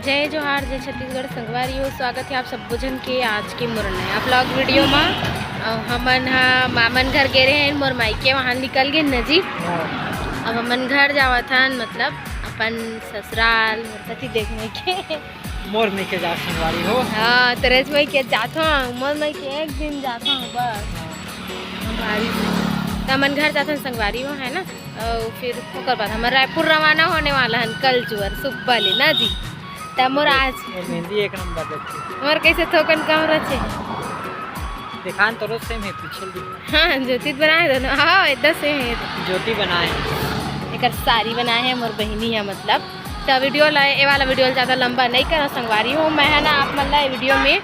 जय जोहार, जय छत्तीसगढ़ संगवारी हो। स्वागत है आप सब भोजन के आज के मोर नया ब्लॉग वीडियो में। हमन मामन घर गे रहे हैं, मोर मायके वहाँ निकल गए नजीक। अब हमन घर जावत हन, मतलब अपन ससुराल मोर देखने के मोर में के जा संगवारी हो। हाँ, तेरे में के जाता हूँ, मोर में के एक दिन जाता हूँ बस। तो हमन घर जाते हैं संगवारी हो, है ना। और फिर ओकर बाद हमारा रायपुर रवाना होने वाला है कल जुअर सुबह ले ना जी। तब मोर आज मेहंदी एक नंबर देती मोर कैसे थोकन कम रचे दिखान तो रोज सेम है पीछे। हाँ, ज्योति बनाए दोनों। हाँ, इधर से है ज्योति बनाए एक साड़ी बनाए हैं मोर बहनी है, मतलब। तो वीडियो ये वाला वीडियो ज़्यादा लंबा नहीं करो संगवारी हो मैं, है ना। आप मतलब वीडियो में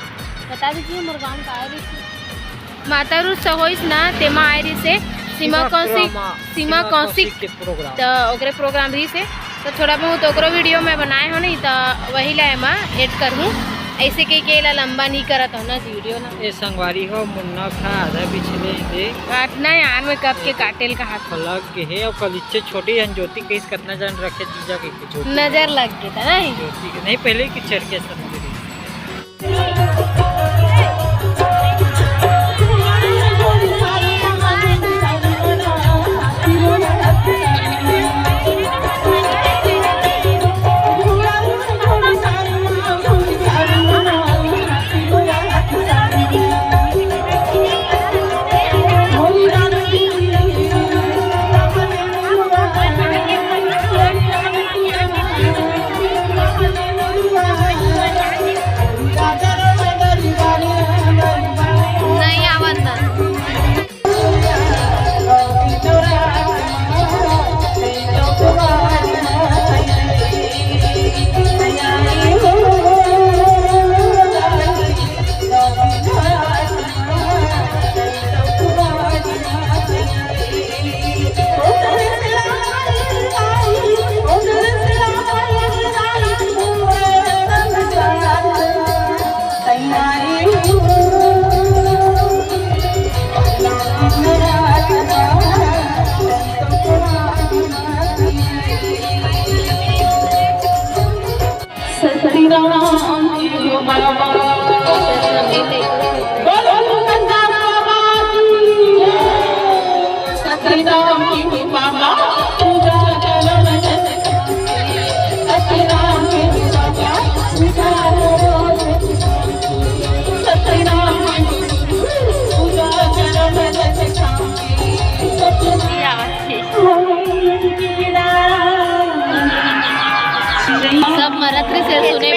बता दीजिए मोर गाँव का आए रही माता रू सहोइस ना तेमा आए रही से सीमा कौशिक के प्रोग्राम। तो ओकरे प्रोग्राम रही से तो थोड़ा बहुत ओकरो वीडियो मैं बनाए हो नहीं, तो वही ला मैं एड करूँ। ऐसे कहीं के ला लंबा नहीं करत हो ना जी वीडियो ना। ये संगवारी हो मुन्ना खा आधा पिछले दे काटना यार में कब के काटेल का हाथ लग के है। और कलिच्चे छोटी जन ज्योति कहीं कितना जन रखे जीजा के नजर लग गया था ना ज्योति के नहीं पहले की चढ़ के सब सब मरत्री से सुने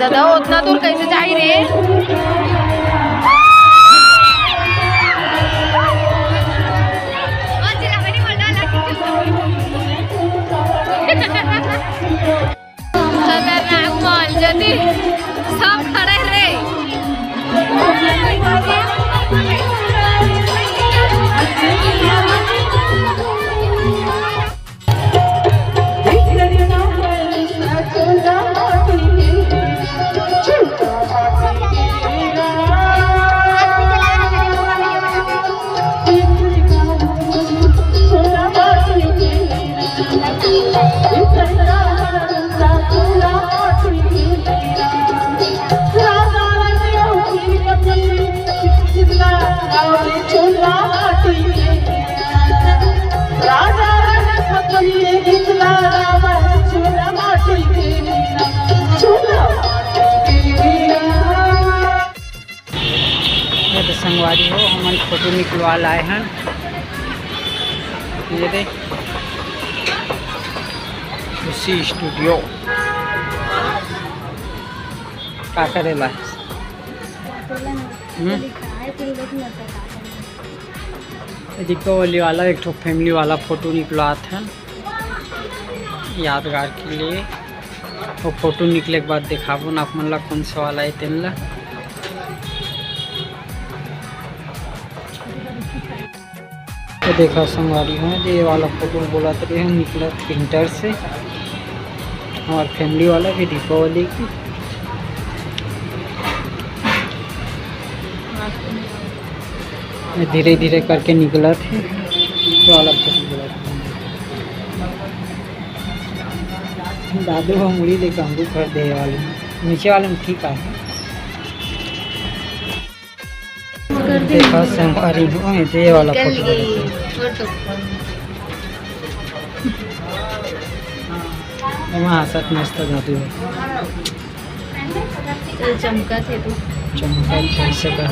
दादा उतना दूर कैसे जा रे? ये तो संगवारी हो हम फोटो निकलवा लाए हैं। ये दे उसी स्टूडियो का करेला दीपावली वाला एक तो फैमिली वाला फ़ोटो निकलवाते हैं यादगार के लिए। वो फोटो निकले के बाद दिखाबो ना अपन ला कौन सा वाला है तेन ला। तो देखा संगवारी है ये वाला फोटो बोला तो हम निकला प्रिंटर से और फैमिली वाला भी दीपावली की। धीरे धीरे करके निकला थे तो वाला फोटो बोला था। दादू हम मुड़ी लेकर हमको कर दे वाले नीचे वाले में ठीक है। देखा संगवारी हो ये वाला फोटो हंसत मस्त दादू चमका थे तू चमका कैसे का